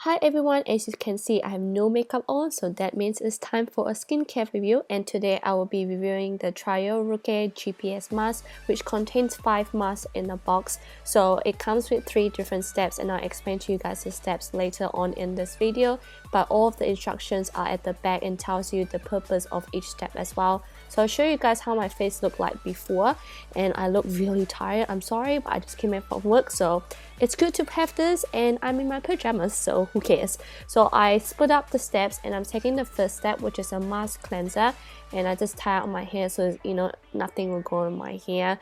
Hi everyone, as you can see I have no makeup on, so that means it's time for a skincare review, and today I will be reviewing the TROIAREUKE GPS mask, which contains 5 masks in a box. So it comes with 3 different steps, and I'll explain to you guys the steps later on in this video, but all of the instructions are at the back and tells you the purpose of each step as well. So I'll show you guys how my face looked like before, and I look really tired. I'm sorry, but I just came back from work, so it's good to have this, and I'm in my pajamas, so who cares. So I split up the steps, and I'm taking the first step, which is a mask cleanser, and I just tie out my hair so nothing will go in my hair,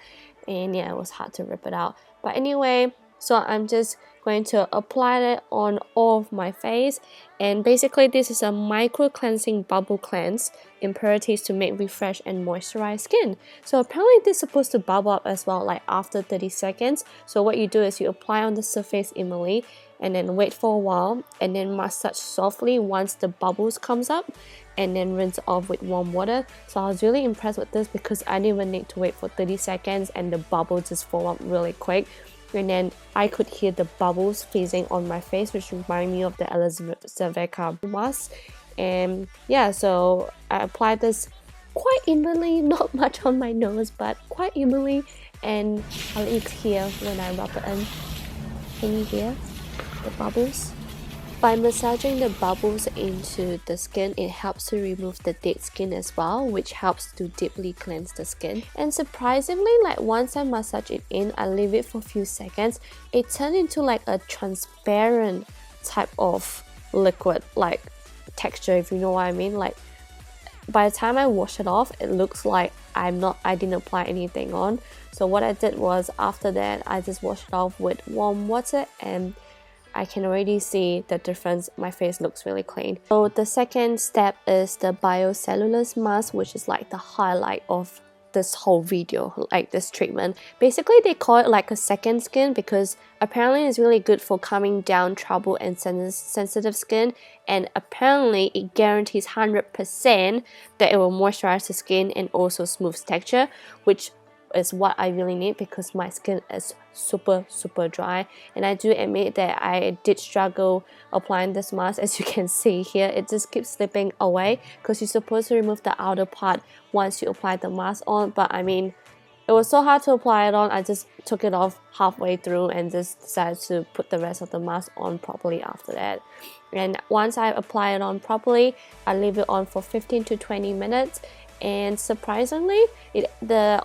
and yeah, it was hard to rip it out. But anyway, so I'm just going to apply it on all of my face, and basically this is a micro cleansing bubble cleanse, impurities to make refresh and moisturize skin. So apparently this is supposed to bubble up as well, like after 30 seconds. So what you do is you apply on the surface evenly and then wait for a while, and then massage softly once the bubbles comes up, and then rinse off with warm water. So I was really impressed with this because I didn't even need to wait for 30 seconds and the bubbles just fall up really quick. And then I could hear the bubbles fizzing on my face, which reminded me of the Elizaveta mask. And yeah, so I applied this quite evenly, not much on my nose, but quite evenly, and I'll let you hear when I rub it in. Can you hear the bubbles? By massaging the bubbles into the skin, it helps to remove the dead skin as well, which helps to deeply cleanse the skin. And surprisingly, like once I massage it in, I leave it for a few seconds, it turned into like a transparent type of liquid, like texture, if you know what I mean. Like by the time I wash it off, it looks like I didn't apply anything on. So what I did was, after that, I just washed it off with warm water, and I can already see the difference. My face looks really clean. So the second step is the Biocellular Mask, which is like the highlight of this whole video, like this treatment. Basically they call it like a second skin because apparently it's really good for calming down troubled and sensitive skin, and apparently it guarantees 100% that it will moisturize the skin and also smooth texture, which is what I really need because my skin is super dry. And I do admit that I did struggle applying this mask. As you can see here, it just keeps slipping away because you're supposed to remove the outer part once you apply the mask on, but I mean, it was so hard to apply it on, I just took it off halfway through and just decided to put the rest of the mask on properly after that. And once I apply it on properly, I leave it on for 15 to 20 minutes, and surprisingly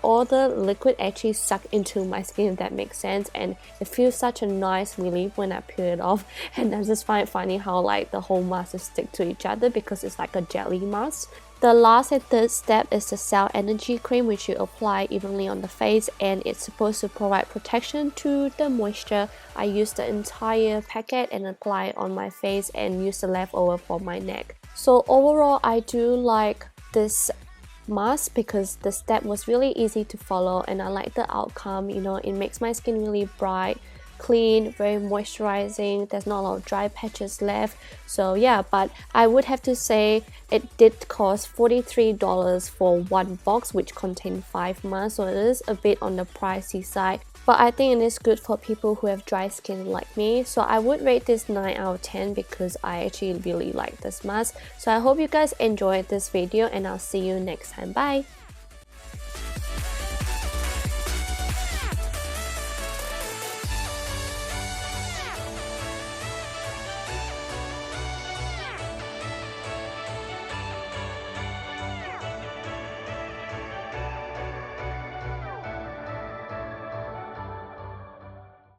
all the liquid actually suck into my skin, if that makes sense, and it feels such a nice relief when I peel it off. And I just find it funny how like the whole mask just stick to each other because it's like a jelly mask. The last and third step is the Cell Energy Cream, which you apply evenly on the face, and it's supposed to provide protection to the moisture. I used the entire packet and apply it on my face and use the leftover for my neck. So overall, I do like this mask because the step was really easy to follow, and I like the outcome. It makes my skin really bright, clean, very moisturizing. There's not a lot of dry patches left. So yeah, but I would have to say it did cost $43 for one box, which contained 5 masks, so it is a bit on the pricey side, but I think it is good for people who have dry skin like me. So I would rate this 9 out of 10 because I actually really like this mask. So I hope you guys enjoyed this video, and I'll see you next time. Bye!